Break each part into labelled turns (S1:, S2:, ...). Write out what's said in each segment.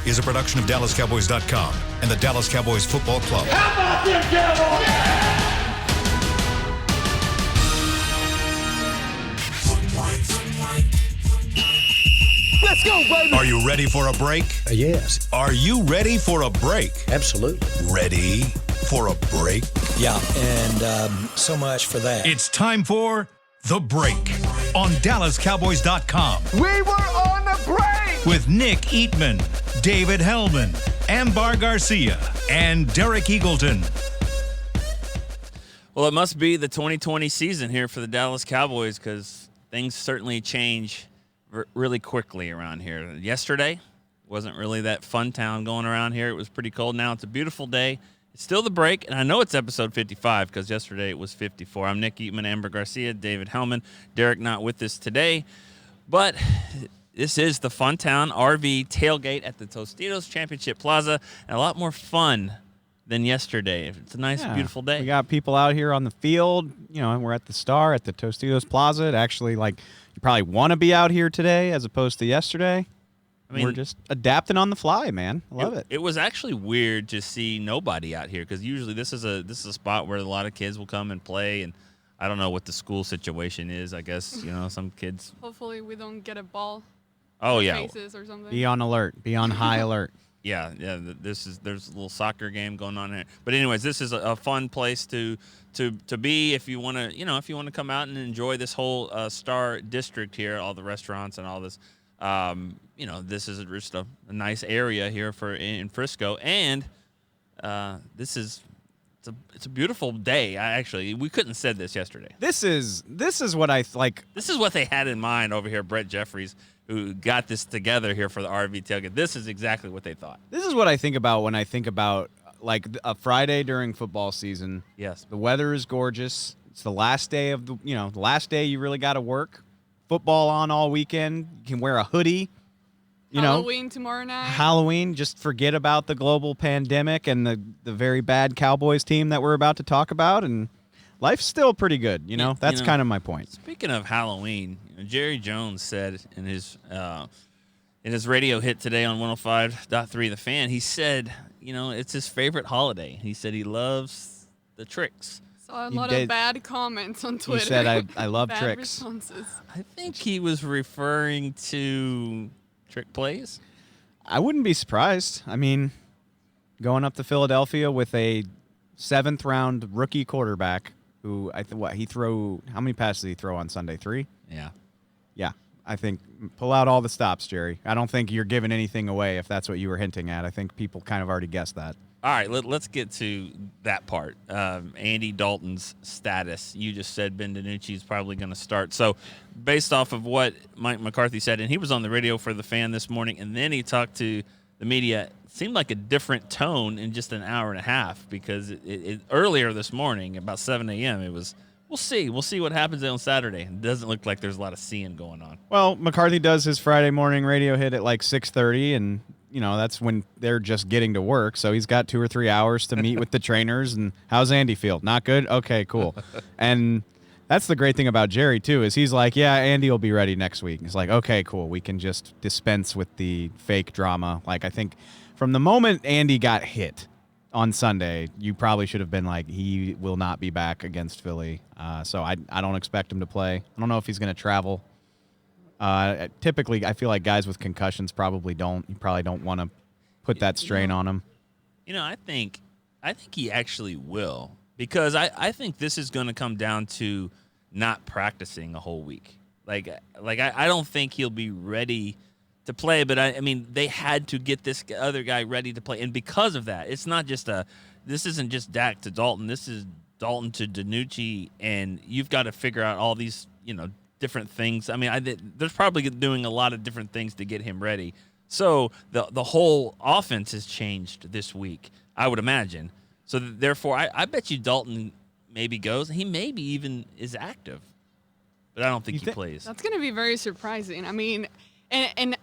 S1: is a production of DallasCowboys.com and the Dallas Cowboys Football Club.
S2: How about them Cowboys?
S3: Let's go, baby!
S1: Are you ready for a break?
S3: Yes.
S1: Are you ready for a break?
S3: Absolutely.
S1: Ready for a break?
S3: Yeah, and so much for that.
S1: It's time for The Break on DallasCowboys.com.
S2: We were on the break!
S1: With Nick Eatman, David Hellman, Ambar Garcia, and Derek Eagleton.
S4: Well, it must be the 2020 season here for the Dallas Cowboys because things certainly change really quickly around here. Yesterday wasn't really that fun town going around here. It was pretty cold. Now it's a beautiful day. It's still The Break, and I know it's episode 55 because yesterday it was 54. I'm Nick Eatman, Amber Garcia, David Hellman. Derek not with us today, but this is the Funtown RV tailgate at the Tostitos Championship Plaza, and a lot more fun than yesterday. It's a nice, beautiful day.
S5: We got people out here on the field. You know, we're at the Star at the Tostitos Plaza. It actually, like, you probably want to be out here today as opposed to yesterday. I mean, we're just adapting on the fly, man. I love it.
S4: It was actually weird to see nobody out here because usually this is a spot where a lot of kids will come and play, and I don't know what the school situation is. I guess, you know, some kids.
S6: Hopefully we don't get a ball.
S4: Oh yeah.
S6: Faces or something.
S5: Be on alert. Be on high alert.
S4: Yeah. There's a little soccer game going on here. But anyways, this is a fun place to be if you want to come out and enjoy this whole Star District here, all the restaurants and all this. This is just a nice area here in Frisco, and it's a beautiful day. We couldn't have said this yesterday.
S5: This is what I like.
S4: This is what they had in mind over here, Brett Jeffries, who got this together here for the RV tailgate. This is exactly what they thought.
S5: This is what I think about when I think about like a Friday during football season.
S4: Yes,
S5: the weather is gorgeous. It's the last day of the last day you really got to work. Football on all weekend. You can wear a hoodie.
S6: Halloween tomorrow night.
S5: Halloween. Just forget about the global pandemic and the very bad Cowboys team that we're about to talk about, and life's still pretty good. That's kind of my point.
S4: Speaking of Halloween, Jerry Jones said in his radio hit today on 105.3 The Fan, he said, it's his favorite holiday. He said he loves the tricks.
S6: Saw a lot of bad comments on Twitter.
S5: He said, I love
S6: bad
S5: tricks.
S6: Responses.
S4: I think he was referring to trick plays.
S5: I wouldn't be surprised. I mean, going up to Philadelphia with a 7th-round rookie quarterback who, how many passes did he throw on Sunday? 3?
S4: Yeah.
S5: Yeah. I think pull out all the stops, Jerry. I don't think you're giving anything away if that's what you were hinting at. I think people kind of already guessed that.
S4: All right, let's get to that part. Andy Dalton's status. You just said Ben DiNucci is probably going to start. So based off of what Mike McCarthy said, and he was on the radio for The Fan this morning, and then he talked to the media, it seemed like a different tone in just an hour and a half because it earlier this morning, about 7 a.m., it was, we'll see what happens on Saturday. It doesn't look like there's a lot of seeing going on.
S5: Well, McCarthy does his Friday morning radio hit at like 6:30, and that's when they're just getting to work. So he's got 2 or 3 hours to meet with the trainers. And how's Andy feel? Not good? Okay, cool. And that's the great thing about Jerry, too, is he's like, yeah, Andy will be ready next week. He's like, okay, cool. We can just dispense with the fake drama. Like, I think from the moment Andy got hit on Sunday, you probably should have been like, he will not be back against Philly. So I don't expect him to play. I don't know if he's going to travel. Typically, I feel like guys with concussions probably don't. You probably don't want to put that strain on them.
S4: I think he actually will because I think this is going to come down to not practicing a whole week. Like I don't think he'll be ready to play, but I mean they had to get this other guy ready to play, and because of that, it's not just this isn't just Dak to Dalton. This is Dalton to DiNucci, and you've got to figure out all these different things. I mean, there's probably doing a lot of different things to get him ready. So the whole offense has changed this week, I would imagine. So therefore, I bet you Dalton maybe goes. He maybe even is active, but I don't think he plays.
S6: That's going to be very surprising. I mean, and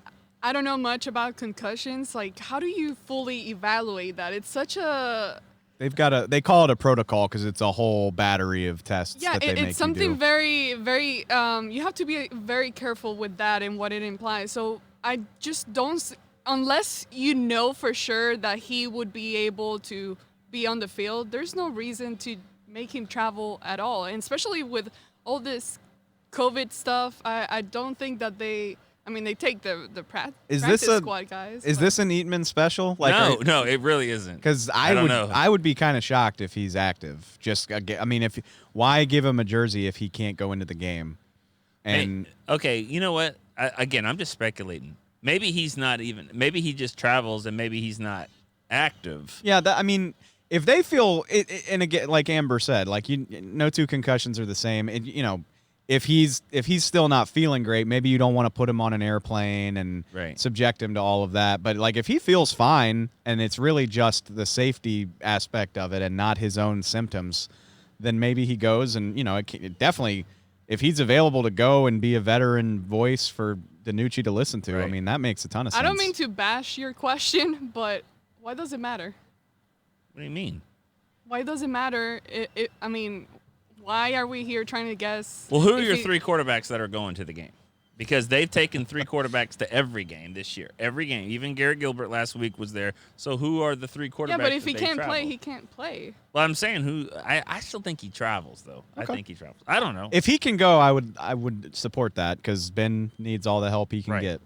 S6: I don't know much about concussions. Like, how do you fully evaluate that? It's such a...
S5: They call it a protocol because it's a whole battery of tests that they make you do.
S6: It's something very, very, you have to be very careful with that and what it implies. So I just don't unless you know for sure that he would be able to be on the field, there's no reason to make him travel at all. And especially with all this COVID stuff, I don't think that they take the practice squad guys.
S5: Is this an Eatman special? Like,
S4: no, it really isn't.
S5: Because
S4: I don't know.
S5: I would be kind of shocked if he's active. Why give him a jersey if he can't go into the game? And
S4: okay, you know what? Again, I'm just speculating. Maybe he's not even. Maybe he just travels, and maybe he's not active.
S5: Yeah, if they feel it, and again, like Amber said, like no two concussions are the same. If he's still not feeling great, maybe you don't want to put him on an airplane and subject him to all of that. But like if he feels fine and it's really just the safety aspect of it and not his own symptoms, then maybe he goes and it definitely, if he's available to go and be a veteran voice for DiNucci to listen to, that makes a ton of sense.
S6: I don't mean to bash your question, but why does it matter?
S4: What do you mean?
S6: Why does it matter? Why are we here trying to guess?
S4: Well, who are your three quarterbacks that are going to the game? Because they've taken three quarterbacks to every game this year. Every game. Even Garrett Gilbert last week was there. So who are the three quarterbacks? Yeah,
S6: but if he can't play, he can't play.
S4: Well, I'm saying who. I still think he travels, though. Okay. I think he travels. I don't know.
S5: If he can go, I would support that because Ben needs all the help he can get.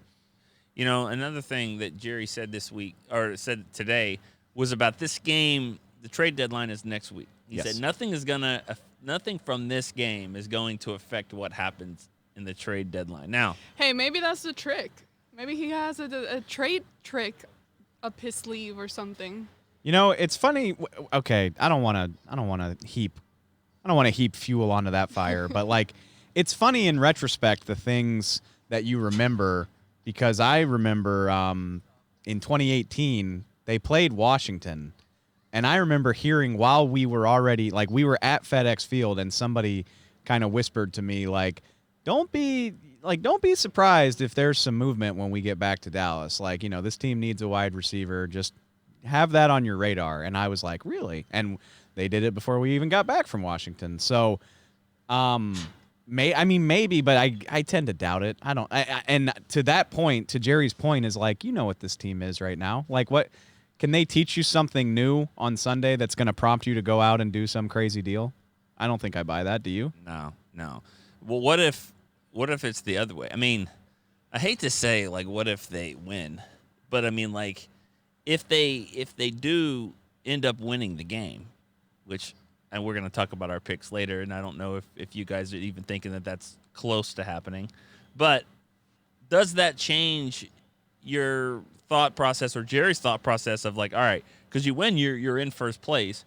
S4: Another thing that Jerry said this week, or said today, was about this game. The trade deadline is next week. He said nothing from this game is going to affect what happens in the trade deadline. Now,
S6: hey, maybe that's the trick. Maybe he has a trade trick up his sleeve or something.
S5: It's funny. Okay, I don't want to heap fuel onto that fire, but like, it's funny in retrospect the things that you remember, because I remember in 2018 they played Washington. And I remember hearing while we were already, like, we were at FedEx Field and somebody kind of whispered to me, like, don't be surprised if there's some movement when we get back to Dallas. Like, this team needs a wide receiver. Just have that on your radar. And I was like, really? And they did it before we even got back from Washington. So, maybe, but I tend to doubt it. I don't. And to that point, to Jerry's point, is like, what this team is right now. Like, what? Can they teach you something new on Sunday that's going to prompt you to go out and do some crazy deal? I don't think I buy that. Do you?
S4: No. Well, what if it's the other way? I hate to say, like, what if they win? But, like, if they do end up winning the game, and we're going to talk about our picks later, and I don't know if you guys are even thinking that that's close to happening. But does that change your thought process or Jerry's thought process of like, all right, because you win, you're in first place.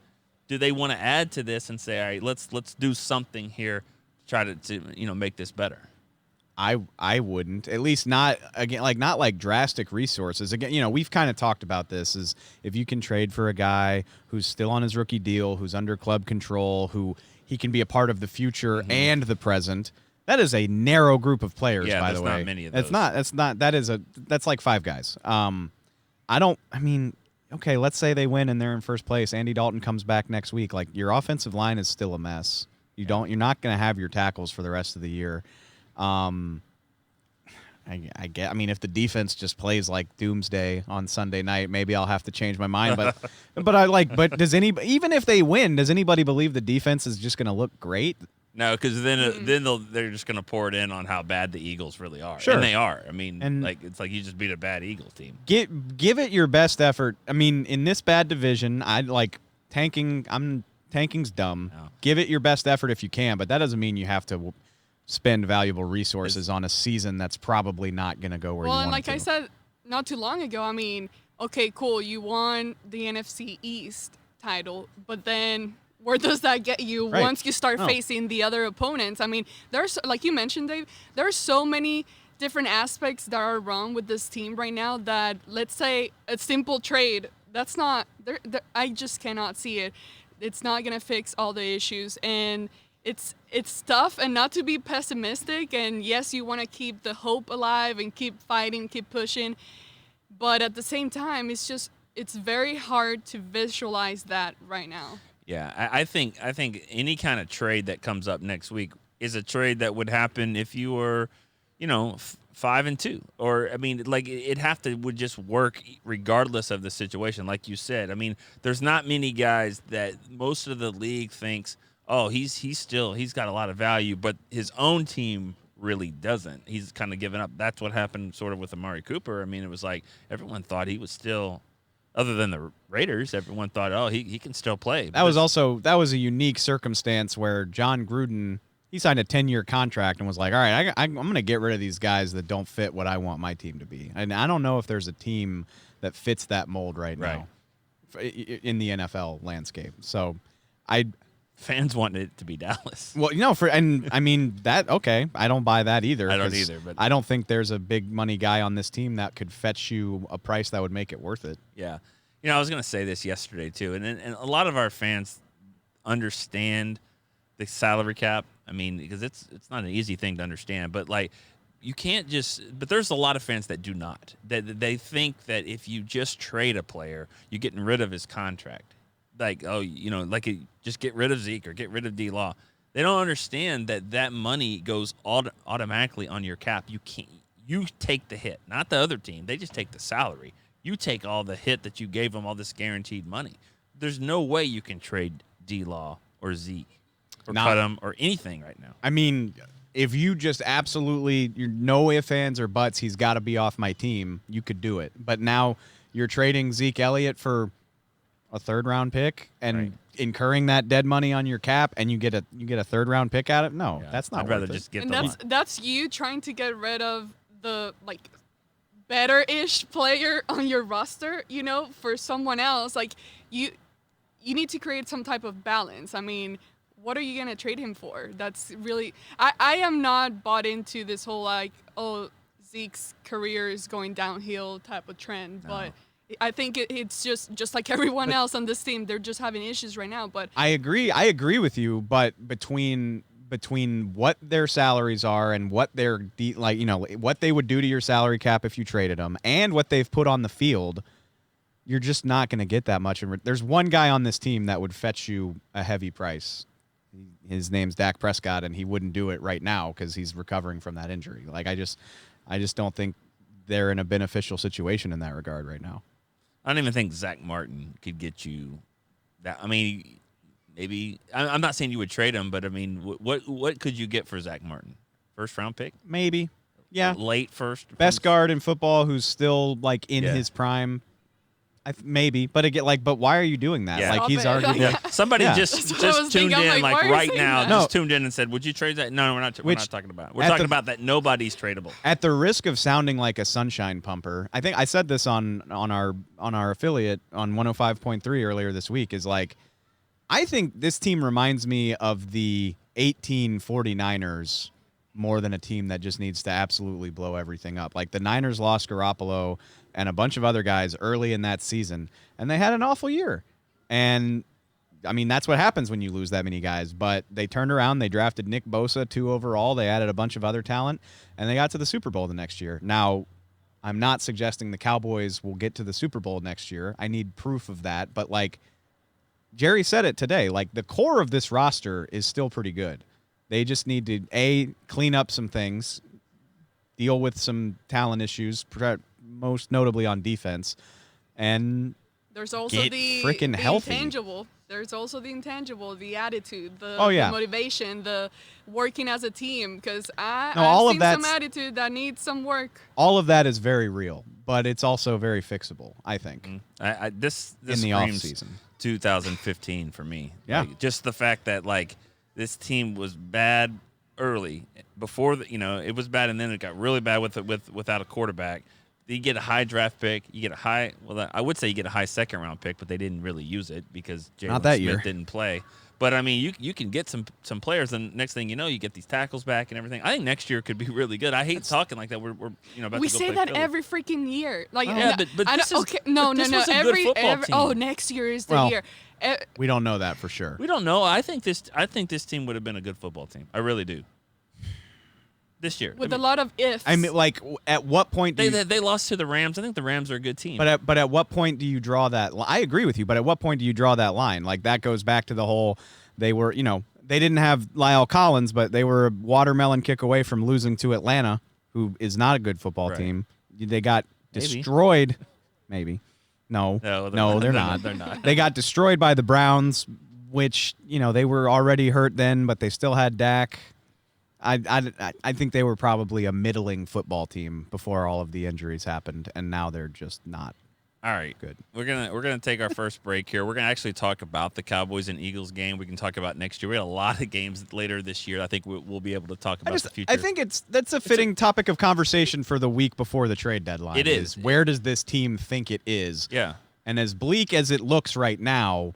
S4: Do they want to add to this and say, all right, let's do something here to try to make this better?
S5: I wouldn't, at least not again, like not like drastic resources. Again, we've kind of talked about this, is if you can trade for a guy who's still on his rookie deal, who's under club control, who he can be a part of the future and the present. That is a narrow group of players, by the way.
S4: Not many of those.
S5: That's like five guys. Okay, let's say they win and they're in first place. Andy Dalton comes back next week. Like, your offensive line is still a mess. You're not going to have your tackles for the rest of the year. If the defense just plays like Doomsday on Sunday night, maybe I'll have to change my mind. But does even if they win, does anybody believe the defense is just going to look great?
S4: No, because then they're just going to pour it in on how bad the Eagles really are.
S5: Sure.
S4: And they are. It's like you just beat a bad Eagles team.
S5: Give it your best effort. In this bad division, tanking's dumb. No. Give it your best effort if you can, but that doesn't mean you have to spend valuable resources on a season that's probably not going to go where you want it to.
S6: Well, and like I said not too long ago, okay, cool, you won the NFC East title, but then where does that get you once you start facing the other opponents? There's, like you mentioned, Dave, there are so many different aspects that are wrong with this team right now that, let's say, a simple trade, that's not, I just cannot see it. It's not going to fix all the issues, and it's tough, and not to be pessimistic, and yes, you want to keep the hope alive and keep fighting, keep pushing, but at the same time, it's very hard to visualize that right now.
S4: Yeah, I think any kind of trade that comes up next week is a trade that would happen if you were, 5-2, or I mean, like would just work regardless of the situation, like you said. I mean, there's not many guys that most of the league thinks, oh, he's got a lot of value, but his own team really doesn't. He's kind of given up. That's what happened sort of with Amari Cooper. I mean, it was like everyone thought he was still, other than the Raiders, everyone thought, oh, he can still play. But
S5: that was a unique circumstance where John Gruden, he signed a 10-year contract and was like, all right, I'm going to get rid of these guys that don't fit what I want my team to be. And I don't know if there's a team that fits that mold right now in the NFL landscape. So
S4: fans want it to be Dallas.
S5: Well, I don't buy that either.
S4: I don't either. But
S5: I don't think there's a big money guy on this team that could fetch you a price that would make it worth it.
S4: Yeah. I was going to say this yesterday too, and a lot of our fans understand the salary cap. I mean, because it's not an easy thing to understand, but like you can't just. But there's a lot of fans that do not. That they think that if you just trade a player, you're getting rid of his contract. Like, just get rid of Zeke or get rid of D-Law. They don't understand that money goes automatically on your cap. You take the hit, not the other team. They just take the salary. You take all the hit that you gave them, all this guaranteed money. There's no way you can trade D-Law or Zeke or cut him or anything right now.
S5: I mean, if you just absolutely, no ifs, ands, or buts, he's got to be off my team, you could do it. But now you're trading Zeke Elliott for a 3rd-round pick and incurring that dead money on your cap, and you get a 3rd-round pick out of it. No, that's not.
S4: I'd rather
S5: worth
S4: just
S5: it.
S4: get
S6: and that's you trying to get rid of the better-ish player on your roster, for someone else. Like you need to create some type of balance. I mean, what are you gonna trade him for? That's really I am not bought into this whole Zeke's career is going downhill type of trend, but I think it's just like everyone else on this team. They're just having issues right now. But
S5: I agree with you. But between what their salaries are and what what they would do to your salary cap if you traded them, and what they've put on the field, you're just not going to get that much. There's one guy on this team that would fetch you a heavy price. His name's Dak Prescott, and he wouldn't do it right now because he's recovering from that injury. Like I just don't think they're in a beneficial situation in that regard right now.
S4: I don't even think Zach Martin could get you that. I mean, maybe I'm not saying you would trade him, but I mean, what could you get for Zach Martin? 1st-round pick?
S5: Maybe. Yeah.
S4: Late first.
S5: Best guard in football who's still in his prime. Maybe, but again, but why are you doing that?
S4: Yeah.
S5: He's arguably
S4: somebody just tuned in right now.
S6: That?
S4: Just tuned in and said, "Would you trade that?" No, we're not talking about. We're talking about that nobody's tradable.
S5: At the risk of sounding like a sunshine pumper, I think I said this on our affiliate on 105.3 earlier this week. Is I think this team reminds me of the 1849ers more than a team that just needs to absolutely blow everything up. Like the Niners lost Garoppolo and a bunch of other guys early in that season, and they had an awful year. And, I mean, that's what happens when you lose that many guys. But they turned around. They drafted Nick Bosa 2 overall. They added a bunch of other talent, and they got to the Super Bowl the next year. Now, I'm not suggesting the Cowboys will get to the Super Bowl next year. I need proof of that. But, Jerry said it today, the core of this roster is still pretty good. They just need to, clean up some things, deal with some talent issues, most notably on defense, and
S6: there's also the
S5: healthy.
S6: Intangible. There's also the intangible, the attitude, the motivation, the working as a team. Because I've seen some attitude that needs some work.
S5: All of that is very real, but it's also very fixable, I think.
S4: This
S5: in the off season,
S4: 2015 for me.
S5: Yeah,
S4: just the fact that this team was bad early before it was bad, and then it got really bad without a quarterback. You get a high draft pick. You get a high. Well, I would say you get a high 2nd-round pick, but they didn't really use it because Jalen Smith didn't play. But I mean, you can get some players, and next thing you know, you get these tackles back and everything. I think next year could be really good. I hate talking like that. We're about to go
S6: say
S4: play
S6: that
S4: Philly.
S6: Every freaking year.
S4: But this is
S6: no.
S4: Every
S6: Next year is the year.
S5: We don't know that for sure.
S4: We don't know. I think this team would have been a good football team. I really do. This year,
S6: with a lot of ifs.
S5: I mean, at what point
S4: they lost to the Rams? I think the Rams are a good team.
S5: But at what point do you draw that? I agree with you. But at what point do you draw that line? That goes back to the whole. They were, they didn't have Lyle Collins, but they were a watermelon kick away from losing to Atlanta, who is not a good football
S4: Right.
S5: team. They got
S4: Maybe.
S5: destroyed. Maybe. No,
S4: No,
S5: they're not.
S4: They're not.
S5: They got destroyed by the Browns, which, they were already hurt then, but they still had Dak. I think they were probably a middling football team before all of the injuries happened, and now they're just not.
S4: All right,
S5: good.
S4: We're gonna take our first break here. We're gonna actually talk about the Cowboys and Eagles game. We can talk about next year. We have a lot of games later this year. I think we'll be able to talk about the future.
S5: I think that's a fitting topic of conversation for the week before the trade deadline.
S4: It is.
S5: Where does this team think it is?
S4: Yeah.
S5: And as bleak as it looks right now,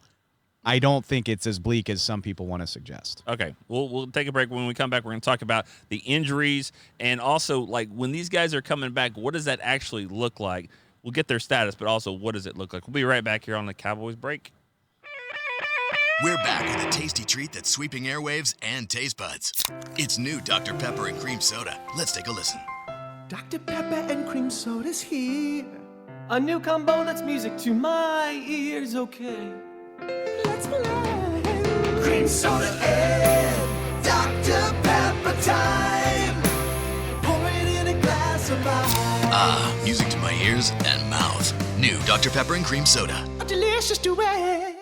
S5: I don't think it's as bleak as some people want to suggest.
S4: Okay, we'll take a break. When we come back, we're going to talk about the injuries and also, like, when these guys are coming back, what does that actually look like? We'll get their status, but also what does it look like? We'll be right back here on the Cowboys break.
S7: We're back with a tasty treat that's sweeping airwaves and taste buds. It's new Dr. Pepper and Cream Soda. Let's take a listen.
S8: Dr. Pepper and Cream Soda's here. A new combo that's music to my ears, okay. Let's play. Cream Soda and Dr. Pepper time. Pour it in a glass of ice.
S7: Ah, music to my ears and mouth. New Dr. Pepper and Cream Soda.
S8: A delicious duet.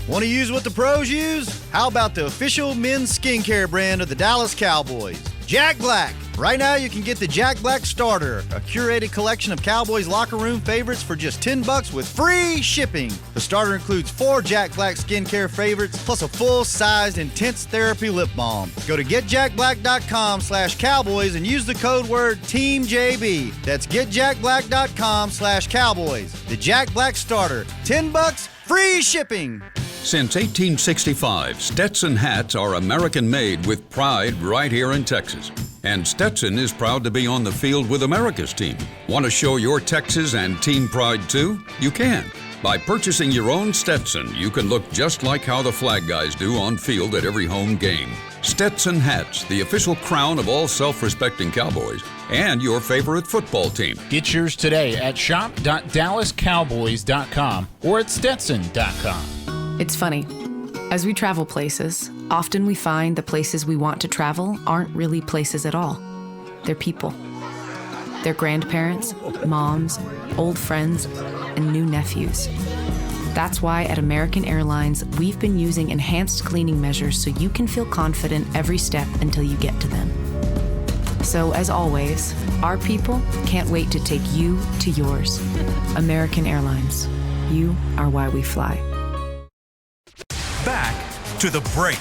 S9: Want to use what the pros use? How about the official men's skincare brand of the Dallas Cowboys, Jack Black? Right now, you can get the Jack Black Starter, a curated collection of Cowboys locker room favorites for just $10 with free shipping. The starter includes 4 Jack Black skincare favorites, plus a full-sized intense therapy lip balm. Go to getjackblack.com/Cowboys and use the code word TEAMJB. That's getjackblack.com/Cowboys. The Jack Black Starter, $10, free shipping.
S10: Since 1865, Stetson hats are American-made with pride right here in Texas. And Stetson is proud to be on the field with America's team. Want to show your Texas and team pride too? You can. By purchasing your own Stetson, you can look just like how the flag guys do on field at every home game. Stetson hats, the official crown of all self-respecting Cowboys, and your favorite football team.
S11: Get yours today at shop.dallascowboys.com or at stetson.com.
S12: It's funny. As we travel places, often we find the places we want to travel aren't really places at all. They're people. They're grandparents, moms, old friends, and new nephews. That's why at American Airlines, we've been using enhanced cleaning measures so you can feel confident every step until you get to them. So as always, our people can't wait to take you to yours. American Airlines. You are why we fly.
S1: Back to the break.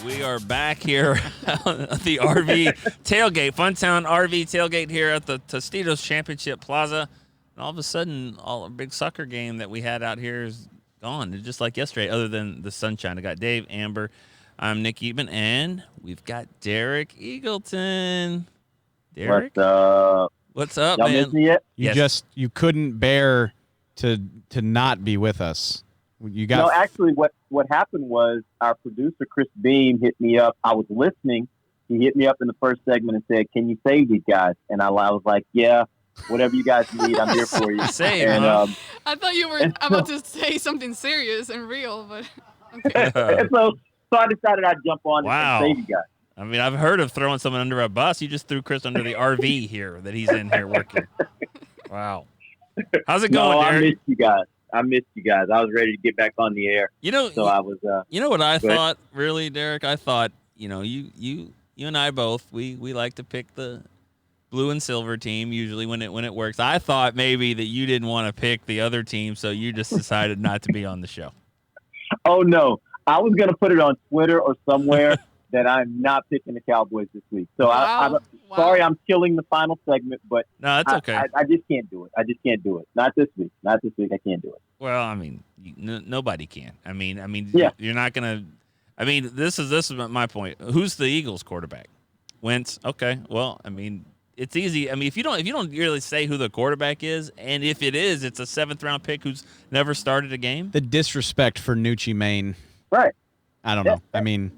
S4: We are back here at the RV tailgate, Funtown RV tailgate here at the Tostitos Championship Plaza. And all of a sudden, a big soccer game that we had out here is gone. It's just like yesterday, other than the sunshine. I got Dave, Amber, I'm Nick Eatman, and we've got Derek Eagleton. Derek?
S13: What's up?
S4: What's up,
S13: Y'all
S4: man?
S13: miss me yet?
S5: You couldn't bear to not be with us. You got
S13: No, actually, what happened was our producer, Chris Beam, hit me up. I was listening. He hit me up in the first segment and said, "Can you save these guys?" And I was like, "Yeah, whatever you guys need, I'm here for you."
S4: Save,
S13: and,
S4: huh?
S6: I thought you were about to say something serious and real, but okay.
S13: so I decided I'd jump on
S4: Wow.
S13: and save you guys.
S4: I mean, I've heard of throwing someone under a bus. You just threw Chris under the RV here that he's in here working. Wow. How's it going,
S13: No,
S4: Derek?
S13: I missed you guys. I was ready to get back on the air.
S4: You know,
S13: so I was.
S4: You know what I
S13: go ahead.
S4: thought, really, Derek? I thought, you and I both, we like to pick the blue and silver team usually when it works. I thought maybe that you didn't want to pick the other team, so you just decided not to be on the show.
S13: Oh no, I was gonna put it on Twitter or somewhere that I'm not picking the Cowboys this week. So I'm sorry, I'm killing the final segment, but
S4: no, that's okay.
S13: I just can't do it. I just can't do it. Not this week. I can't do it.
S4: Well, I mean, nobody can. I mean,
S13: yeah.
S4: You're not gonna. I mean, this is my point. Who's the Eagles quarterback? Wentz. Okay. Well, I mean, it's easy. I mean, if you don't really say who the quarterback is, and if it is, it's a 7th round pick who's never started a game.
S5: the disrespect for Nooch Maine.
S13: Right.
S5: I don't know. I mean,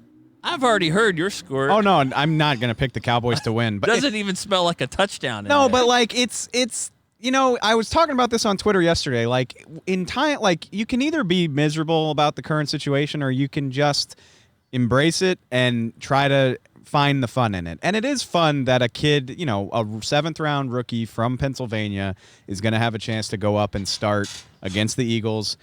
S4: I've already heard your score.
S5: oh no, I'm not gonna pick the Cowboys to win. But
S4: Doesn't even smell like a touchdown.
S5: No,
S4: in there.
S5: but like it's I was talking about this on Twitter yesterday. Like in time, like you can either be miserable about the current situation or you can just embrace it and try to find the fun in it. And it is fun that a kid, you know, a 7th-round rookie from Pennsylvania is going to have a chance to go up and start against the Eagles.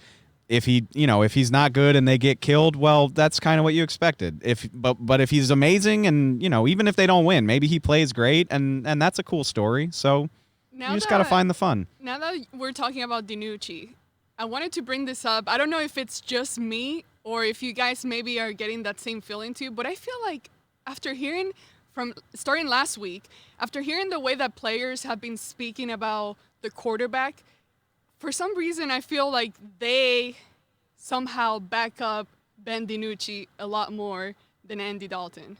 S5: If he's not good and they get killed, well, that's kind of what you expected. But if he's amazing and, you know, even if they don't win, maybe he plays great and that's a cool story. So you just got to find the fun.
S6: Now that we're talking about DiNucci, I wanted to bring this up. I don't know if it's just me or if you guys maybe are getting that same feeling too, but I feel like after hearing from starting last week, after hearing the way that players have been speaking about the quarterback, for some reason I feel like they somehow back up Ben DiNucci a lot more than Andy Dalton.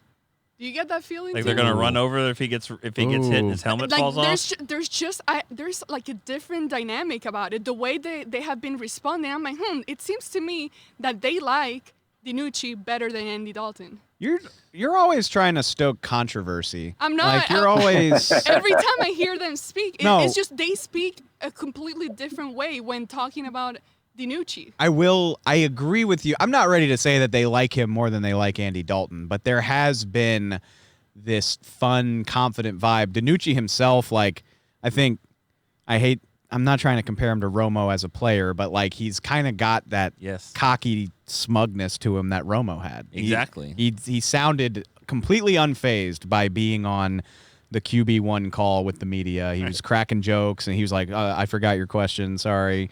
S6: Do you get that feeling?
S4: Like
S6: too?
S4: they're gonna run over if he gets hit, his helmet
S6: like,
S4: falls off.
S6: There's like a different dynamic about it. The way they have been responding, I'm like, it seems to me that they like DiNucci better than Andy Dalton.
S5: You're always trying to stoke controversy.
S6: I'm not.
S5: Like you're always.
S6: Every time I hear them speak, it's just they speak a completely different way when talking about DiNucci.
S5: I agree with you. I'm not ready to say that they like him more than they like Andy Dalton, but there has been this fun, confident vibe. DiNucci himself, like, I'm not trying to compare him to Romo as a player, but like he's kind of got that cocky smugness to him that Romo had.
S4: Exactly.
S5: He sounded completely unfazed by being on the QB1 call with the media. He was cracking jokes, and he was like, I forgot your question. Sorry.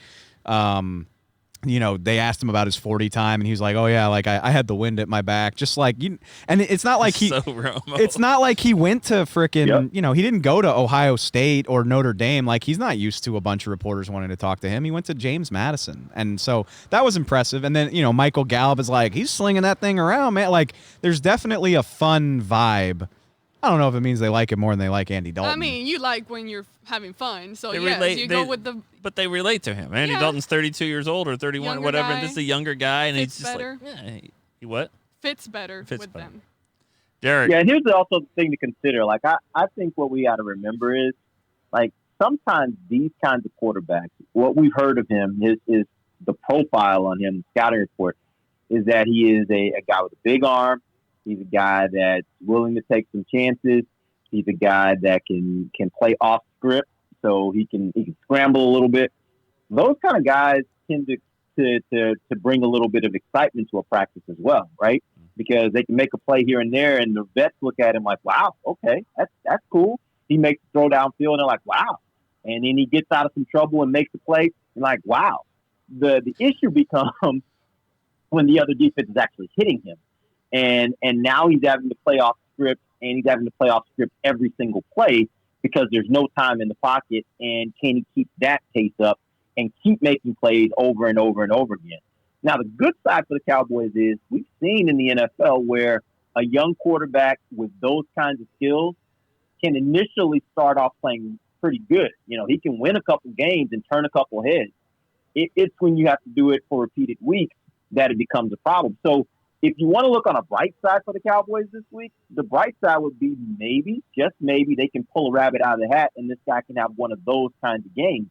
S5: You know, they asked him about his 40 time, and he was like, "Oh yeah, like I had the wind at my back." Just like you, and it's not like it's not like he went to frickin', you know, he didn't go to Ohio State or Notre Dame. Like he's not used to a bunch of reporters wanting to talk to him. He went to James Madison, and so that was impressive. And then, you know, Michael Gallup is like, he's slinging that thing around, man. Like there's definitely a fun vibe. I don't know if it means they like him more than they like Andy Dalton.
S6: I mean, you like when you're having fun, so go with the.
S4: But they relate to him. Andy Dalton's 32 years old or 31,
S6: younger
S4: whatever.
S6: Guy.
S4: And this is a younger guy, and
S6: Fits
S4: he's just
S6: better.
S4: like, he what?
S6: Fits better with them.
S4: Derek.
S13: Yeah, and here's also the thing to consider. Like, I think what we got to remember is, like, sometimes these kinds of quarterbacks, what we've heard of him is the profile on him, the scouting report, is that he is a guy with a big arm. He's a guy that's willing to take some chances. He's a guy that can play off script, so he can scramble a little bit. Those kind of guys tend to bring a little bit of excitement to a practice as well, right? Because they can make a play here and there, and the vets look at him like, "Wow, okay, that's cool." He makes a throw downfield, and they're like, "Wow," and then he gets out of some trouble and makes a play, and like, "Wow." The issue becomes when the other defense is actually hitting him, and now he's having to play off script. And he's having to play off script every single play because there's no time in the pocket. And can he keep that pace up and keep making plays over and over and over again? Now, the good side for the Cowboys is we've seen in the NFL where a young quarterback with those kinds of skills can initially start off playing pretty good. You know, he can win a couple games and turn a couple heads. It's when you have to do it for repeated weeks that it becomes a problem. So, if you want to look on a bright side for the Cowboys this week, the bright side would be maybe, just maybe, they can pull a rabbit out of the hat and this guy can have one of those kinds of games.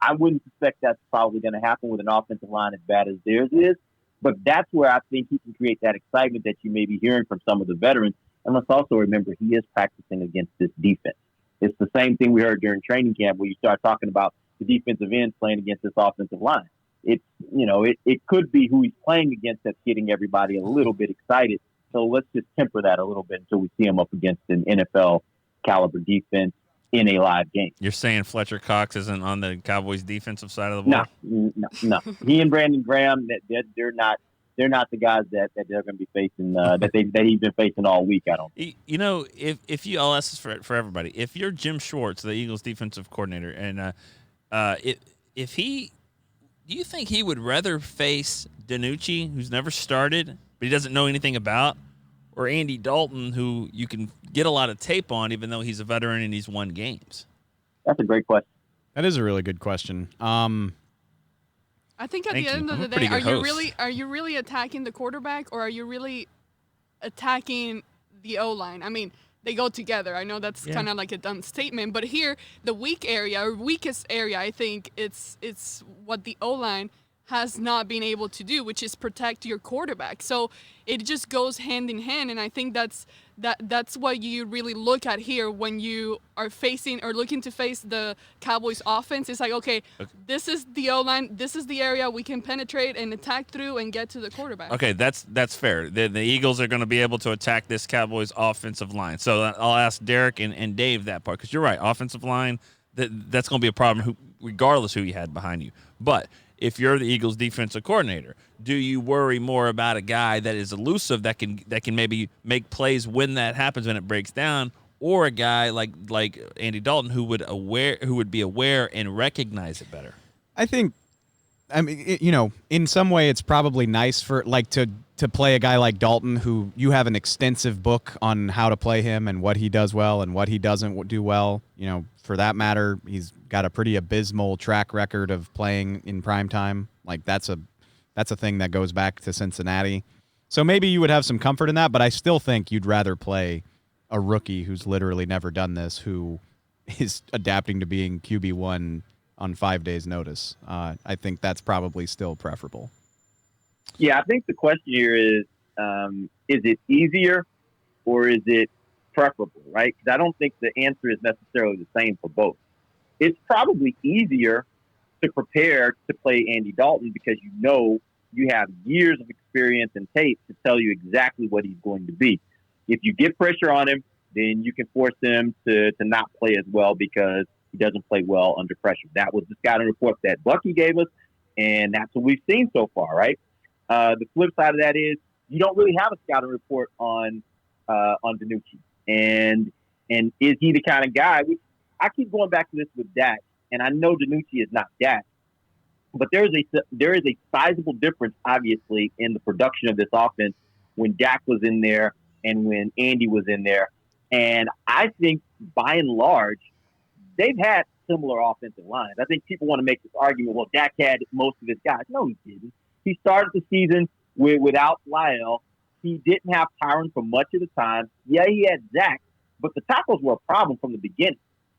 S13: I wouldn't suspect that's probably going to happen with an offensive line as bad as theirs is, but that's where I think he can create that excitement that you may be hearing from some of the veterans. And let's also remember he is practicing against this defense. It's the same thing we heard during training camp where you start talking about the defensive ends playing against this offensive line. It's, you know, it could be who he's playing against that's getting everybody a little bit excited. So let's just temper that a little bit until we see him up against an NFL caliber defense in a live game.
S4: You're saying Fletcher Cox isn't on the Cowboys defensive side of the ball?
S13: No. He and Brandon Graham, they're not the guys that they're going to be facing that he's been facing all week. I don't think.
S4: You know, if you, I'll ask this for everybody. If you're Jim Schwartz, the Eagles defensive coordinator, and if he, do you think he would rather face DiNucci, who's never started, but he doesn't know anything about, or Andy Dalton, who you can get a lot of tape on, even though he's a veteran and he's won games?
S13: That's a great question.
S5: That is a really good question.
S6: I think at the end of the day, are you really attacking the quarterback, or are you really attacking the O-line? I mean, they go together. I know that's kind of like a dumb statement, but here, the weakest area, I think it's what the O-line has not been able to do, which is protect your quarterback. So it just goes hand in hand, and I think that's That's what you really look at here when you are facing or looking to face the Cowboys offense. It's like, okay, this is the O-line, this is the area we can penetrate and attack through and get to the quarterback.
S4: Okay, that's fair. The Eagles are going to be able to attack this Cowboys offensive line. So I'll ask Derek and Dave that part, because you're right. Offensive line, that's going to be a problem regardless who you had behind you. But if you're the Eagles defensive coordinator, do you worry more about a guy that is elusive that can maybe make plays when that happens, when it breaks down, or a guy like Andy Dalton who would be aware and recognize it better?
S5: I think, in some way it's probably nice for to play a guy like Dalton, who you have an extensive book on how to play him and what he does well and what he doesn't do well. For that matter, he's got a pretty abysmal track record of playing in prime time. Like that's a thing that goes back to Cincinnati. So maybe you would have some comfort in that, but I still think you'd rather play a rookie who's literally never done this, who is adapting to being QB1 on 5 days' notice. I think that's probably still preferable.
S13: Yeah, I think the question here is it easier or is it preferable, right? Because I don't think the answer is necessarily the same for both. It's probably easier to prepare to play Andy Dalton because you have years of experience and tape to tell you exactly what he's going to be. If you get pressure on him, then you can force him to not play as well because he doesn't play well under pressure. That was the scouting report that Bucky gave us, and that's what we've seen so far, right? The flip side of that is you don't really have a scouting report on DiNucci. And is he the kind of guy? I keep going back to this with Dak, and I know DiNucci is not Dak, but there is a sizable difference, obviously, in the production of this offense when Dak was in there and when Andy was in there. And I think, by and large, they've had similar offensive lines. I think people want to make this argument, well, Dak had most of his guys. No, he didn't. He started the season without Lyle. He didn't have Tyron for much of the time. Yeah, he had Zach, but the tackles were a problem from the beginning.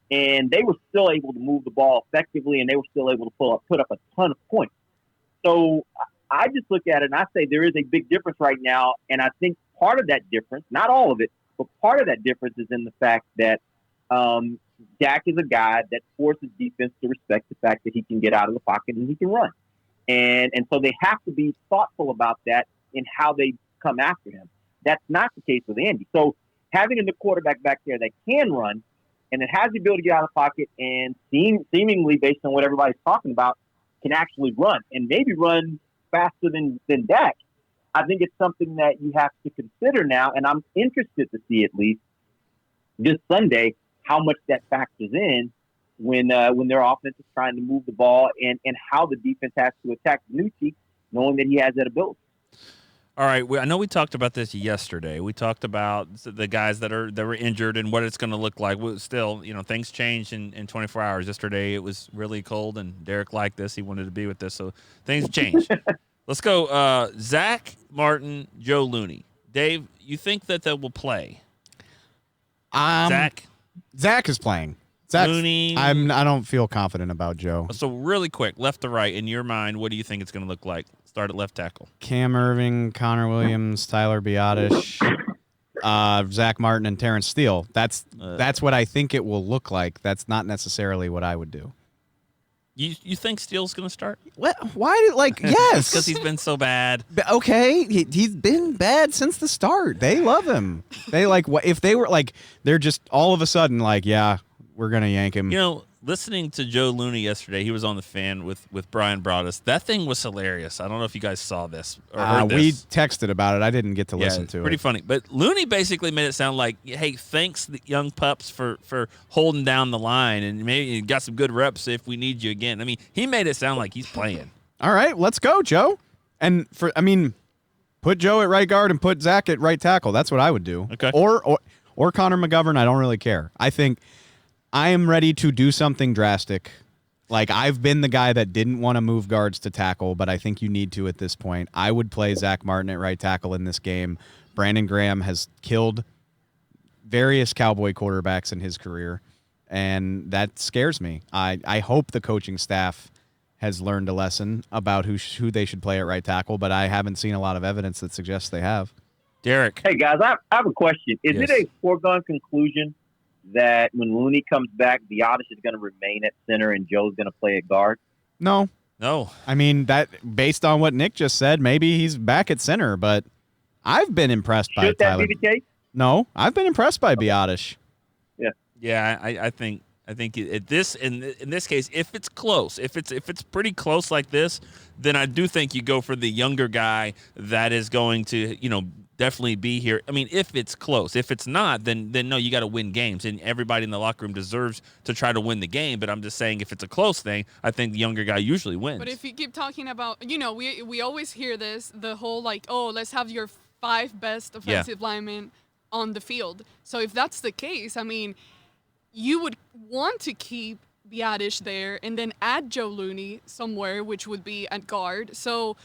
S13: And they were still able to move the ball effectively, and they were still able to put up a ton of points. So I just look at it, and I say there is a big difference right now, and I think part of that difference, not all of it, but part of that difference is in the fact that Dak is a guy that forces defense to respect the fact that he can get out of the pocket and he can run. And so they have to be thoughtful about that in how they come after him. That's not the case with Andy. So having a quarterback back there that can run and that has the ability to get out of the pocket and seemingly, based on what everybody's talking about, can actually run and maybe run faster than Dak, I think it's something that you have to consider now. And I'm interested to see, at least this Sunday, how much that factors in when their offense is trying to move the ball and how the defense has to attack DiNucci, knowing that he has that ability.
S4: All right, I know we talked about this yesterday. We talked about the guys that were injured and what it's going to look like. Still, things change in 24 hours. Yesterday it was really cold, and Derek liked this. He wanted to be with this, so things change. Let's go. Zach Martin, Joe Looney. Dave, you think that they will play? Zach
S5: is playing.
S4: Looney.
S5: I don't feel confident about Joe.
S4: So really quick, left to right, in your mind, what do you think it's going to look like? Start at left tackle.
S5: Cam Irving, Connor Williams, Tyler Biotish, Zach Martin, and Terrence Steele. That's what I think it will look like. That's not necessarily what I would do.
S4: You think Steele's going to start?
S5: What? Why? Yes.
S4: Because he's been so bad.
S5: Okay, he's been bad since the start. They love him. They if they were they're just all of a sudden yeah, we're going to yank him.
S4: Listening to Joe Looney yesterday, he was on the Fan with Brian Broaddus. That thing was hilarious. I don't know if you guys saw this or heard this.
S5: We texted about it. I didn't get to listen to it.
S4: Pretty funny. But Looney basically made it sound like, hey, thanks the young pups for holding down the line, and maybe you got some good reps if we need you again. I mean, he made it sound like he's playing.
S5: All right, let's go, Joe. And put Joe at right guard and put Zach at right tackle. That's what I would do.
S4: Okay.
S5: Or Connor McGovern. I don't really care. I think I am ready to do something drastic. I've been the guy that didn't want to move guards to tackle, but I think you need to at this point. I would play Zach Martin at right tackle in this game. Brandon Graham has killed various Cowboy quarterbacks in his career, and that scares me. I hope the coaching staff has learned a lesson about who they should play at right tackle, but I haven't seen a lot of evidence that suggests they have.
S4: Derek.
S13: Hey, guys, I have a question. Is
S4: Yes.
S13: it a foregone conclusion that when Looney comes back, Biotis is going to remain at center and Joe's going to play at guard?
S5: No.
S4: No.
S5: I mean, that based on what Nick just said, maybe he's back at center, but I've been impressed by
S13: Should that
S5: Tyler.
S13: be the case?
S5: No, I've been impressed by Biotis.
S4: Yeah, I think in this case, if it's close, if it's pretty close like this, then I do think you go for the younger guy that is going to, definitely be here. I mean, if it's close. If it's not, then no, you got to win games, and everybody in the locker room deserves to try to win the game. But I'm just saying, if it's a close thing, I think the younger guy usually wins.
S6: But if you keep talking about, we always hear this, the whole let's have your 5 best offensive linemen on the field. So if that's the case, I mean, you would want to keep Biotis there and then add Joe Looney somewhere, which would be at guard. So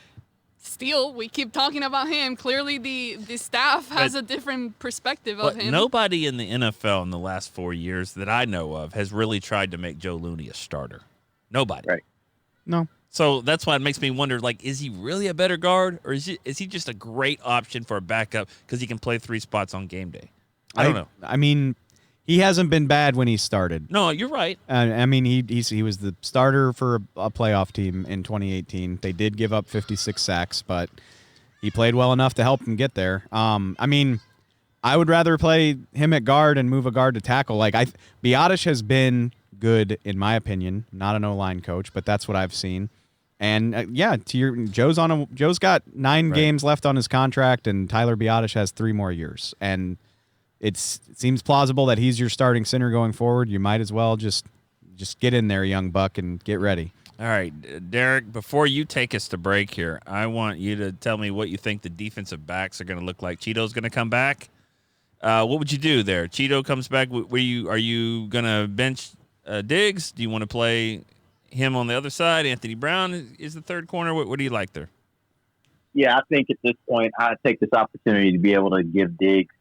S6: still, we keep talking about him. Clearly, the staff has a different perspective of him.
S4: Nobody in the NFL in the last 4 years that I know of has really tried to make Joe Looney a starter. Nobody.
S13: Right.
S5: No.
S4: So that's why it makes me wonder, is he really a better guard, or is he just a great option for a backup because he can play 3 spots on game day? I don't know.
S5: I mean, he hasn't been bad when he started.
S4: No, you're right.
S5: I mean, he was the starter for a playoff team in 2018. They did give up 56 sacks, but he played well enough to help them get there. I mean, I would rather play him at guard and move a guard to tackle. Biotis has been good, in my opinion. Not an O-line coach, but that's what I've seen. And Joe's got 9 games left on his contract, and Tyler Biotis has 3 more years. And it seems plausible that he's your starting center going forward. You might as well just get in there, young buck, and get ready.
S4: All right, Derek, before you take us to break here, I want you to tell me what you think the defensive backs are going to look like. Cheeto's going to come back. What would you do there? Cheeto comes back. Are you going to bench Diggs? Do you want to play him on the other side? Anthony Brown is the third corner. What do you like there?
S13: Yeah, I think at this point, I take this opportunity to be able to give Diggs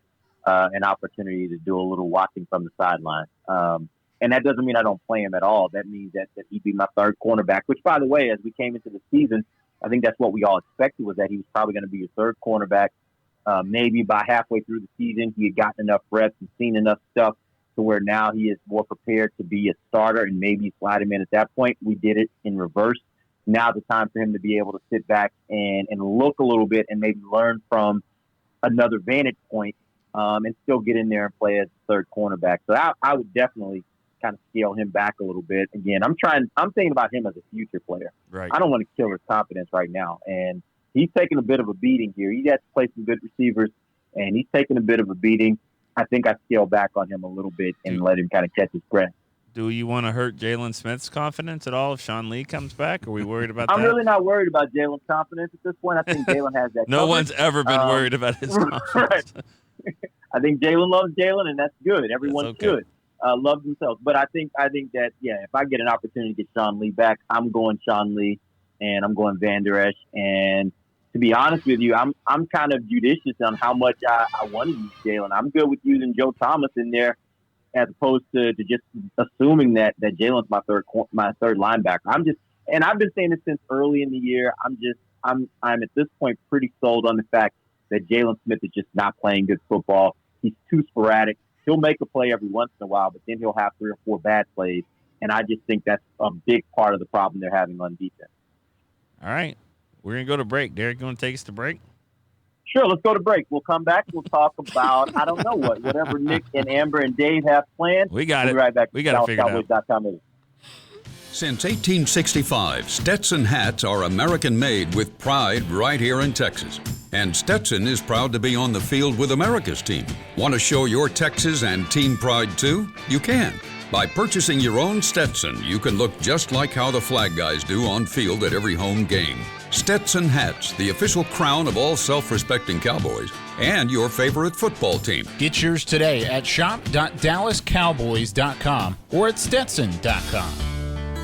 S13: an opportunity to do a little watching from the sideline. And that doesn't mean I don't play him at all. That means that he'd be my third cornerback, which, by the way, as we came into the season, I think that's what we all expected, was that he was probably going to be your third cornerback. Maybe by halfway through the season, he had gotten enough reps and seen enough stuff to where now he is more prepared to be a starter, and maybe slide him in at that point. We did it in reverse. Now's the time for him to be able to sit back and look a little bit and maybe learn from another vantage point, and still get in there and play as a third cornerback. So I would definitely kind of scale him back a little bit. Again, I'm thinking about him as a future player.
S4: Right.
S13: I don't want to kill his confidence right now. And he's taking a bit of a beating here. He has to play some good receivers, and he's taking a bit of a beating. I think I scale back on him a little bit and let him kind of catch his breath.
S4: Do you want to hurt Jalen Smith's confidence at all if Sean Lee comes back? Are we worried about that?
S13: I'm really not worried about Jalen's confidence at this point. I think Jalen has that.
S4: No one's ever been worried about his confidence.
S13: Right. I think Jalen loves Jalen, and that's good. Everyone should love themselves. But I think that, if I get an opportunity to get Sean Lee back, I'm going Sean Lee, and I'm going Van Der Esch. And to be honest with you, I'm kind of judicious on how much I want to use Jalen. I'm good with using Joe Thomas in there, as opposed to just assuming that Jalen's my third linebacker. I've been saying this since early in the year. I'm at this point pretty sold on the fact that Jalen Smith is just not playing good football. He's too sporadic. He'll make a play every once in a while, but then he'll have 3 or 4 bad plays. And I just think that's a big part of the problem they're having on defense.
S4: All right. We're going to go to break. Derek, you want to take us to break?
S13: Sure, let's go to break. We'll come back. We'll talk about, I don't know whatever Nick and Amber and Dave have planned.
S4: We got it.
S13: We'll be right back.
S4: We got to figure it out.
S13: Cowboys.com.
S10: Since 1865, Stetson hats are American-made with pride right here in Texas. And Stetson is proud to be on the field with America's team. Want to show your Texas and team pride too? You can. By purchasing your own Stetson, you can look just like how the flag guys do on field at every home game. Stetson hats, the official crown of all self-respecting Cowboys, and your favorite football team.
S11: Get yours today at shop.dallascowboys.com or at stetson.com.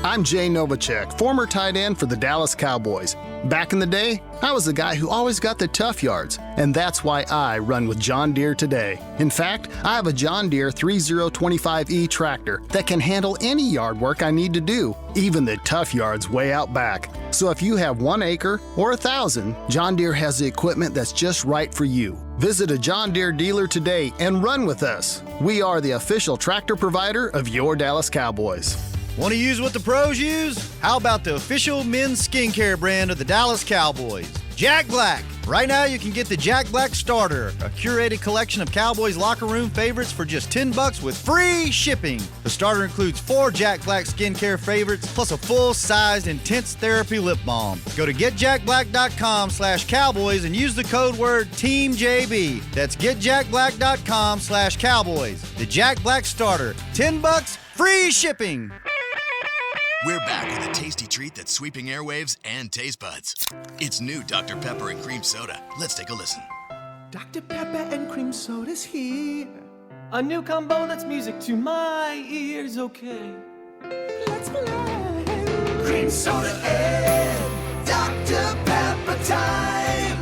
S14: I'm Jay Novacek, former tight end for the Dallas Cowboys. Back in the day, I was the guy who always got the tough yards, and that's why I run with John Deere today. In fact, I have a John Deere 3025E tractor that can handle any yard work I need to do, even the tough yards way out back. So if you have 1 acre or 1,000, John Deere has the equipment that's just right for you. Visit a John Deere dealer today and run with us. We are the official tractor provider of your Dallas Cowboys.
S9: Want to use what the pros use? How about the official men's skincare brand of the Dallas Cowboys? Jack Black. Right now you can get the Jack Black Starter, a curated collection of Cowboys locker room favorites for just $10 with free shipping. The starter includes 4 Jack Black skincare favorites plus a full-sized intense therapy lip balm. Go to getjackblack.com/cowboys and use the code word TEAMJB. That's getjackblack.com/cowboys. The Jack Black Starter, $10, free shipping.
S7: We're back with a tasty treat that's sweeping airwaves and taste buds. It's new Dr. Pepper and Cream Soda. Let's take a listen.
S8: Dr. Pepper and Cream Soda's here. A new combo that's music to my ears, okay. Let's play. Cream Soda and Dr. Pepper time.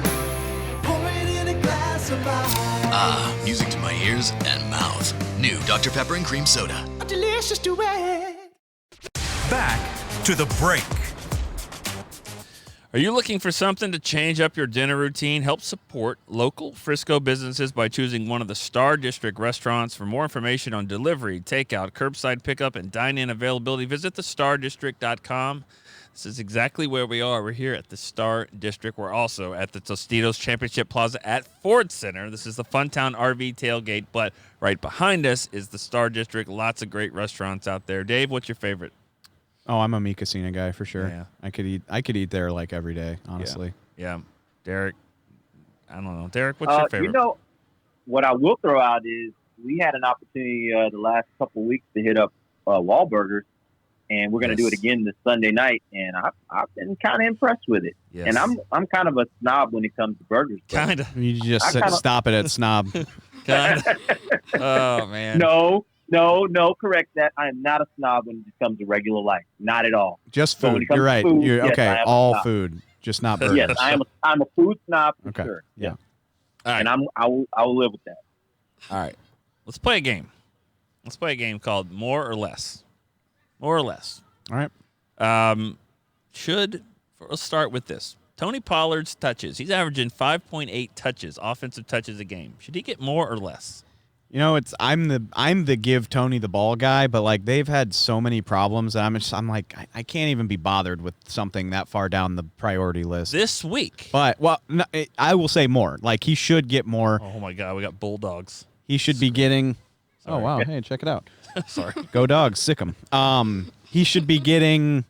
S8: Pour it in a glass of ice.
S7: Ah, music to my ears and mouth. New Dr. Pepper and Cream Soda.
S8: A delicious duet.
S1: Back to the break.
S4: Are you looking for something to change up your dinner routine? Help support local Frisco businesses by choosing one of the Star District restaurants. For more information on delivery, takeout, curbside pickup, and dine-in availability, visit thestardistrict.com. This is exactly where we are. We're here at the Star District. We're also at the Tostitos Championship Plaza at Ford Center. This is the Funtown RV tailgate, but right behind us is the Star District. Lots of great restaurants out there. Dave, what's your favorite?
S5: Oh, I'm a Mi Casina guy for sure.
S4: Yeah.
S5: I could eat there like every day, honestly.
S4: Yeah. Derek, I don't know. Derek, what's your favorite?
S13: You know, what I will throw out is we had an opportunity the last couple of weeks to hit up Wahlburgers, and we're going to do it again this Sunday night, and I've been kind of impressed with it.
S4: Yes.
S13: And I'm kind of a snob when it comes to burgers.
S4: Kind of.
S5: You just stop it at snob.
S4: Kind of. Oh, man.
S13: No, correct that. I am not a snob when it comes to regular life. Not at all.
S5: Just
S13: So when
S5: food.
S13: it comes
S5: You're
S13: to
S5: right.
S13: food,
S5: You're
S13: yes,
S5: okay.
S13: I am a
S5: All
S13: snob.
S5: food, just not burgers.
S13: Yes, I'm a food snob for
S5: Okay.
S13: sure.
S5: Yeah.
S4: All right.
S13: And I will live with that.
S4: All right. Let's play a game. Let's play a game called More or Less. More or Less.
S5: All right.
S4: Let's start with this. Tony Pollard's touches. He's averaging 5.8 touches, offensive touches a game. Should he get more or less?
S5: You know, I'm the give Tony the ball guy, but like they've had so many problems that I'm like I can't even be bothered with something that far down the priority list
S4: This week.
S5: But no, I will say more. Like he should get more.
S4: Oh my God, we got Bulldogs.
S5: He should be getting.
S4: Sorry.
S5: Oh wow! Hey, check it out.
S4: Sorry.
S5: Go Dogs, sick 'em. He should be getting